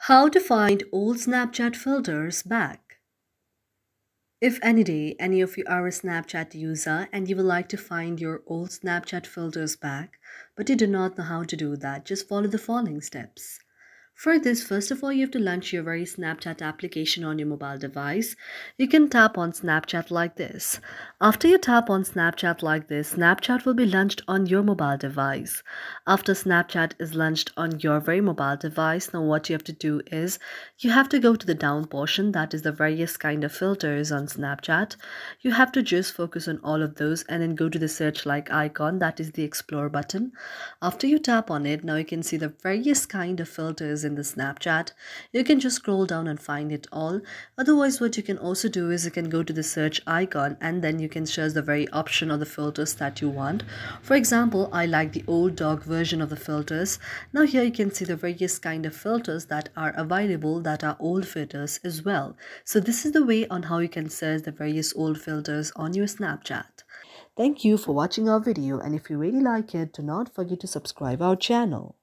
How to find old Snapchat filters back. If any day any of you are a Snapchat user and you would like to find your old Snapchat filters back, but you do not know how to do that, just follow the following steps. For this, first of all, you have to launch your very Snapchat application on your mobile device. You can tap on Snapchat like this. After you tap on Snapchat like this, Snapchat will be launched on your mobile device. After Snapchat is launched on your very mobile device, now what you have to do is you have to go to the down portion, that is the various kind of filters on Snapchat. You have to just focus on all of those and then go to the search like icon, that is the explore button. After you tap on it, now you can see the various kind of filters in the Snapchat. You can just scroll down and find it all. Otherwise, what you can also do is you can go to the search icon and then you can choose the very option or the filters that you want. For example, I like the old dog version of the filters. Now here you can see the various kind of filters that are available that are old filters as well. So this is the way on how you can search the various old filters on your Snapchat. Thank you for watching our video, and if you really like it, do not forget to subscribe our channel.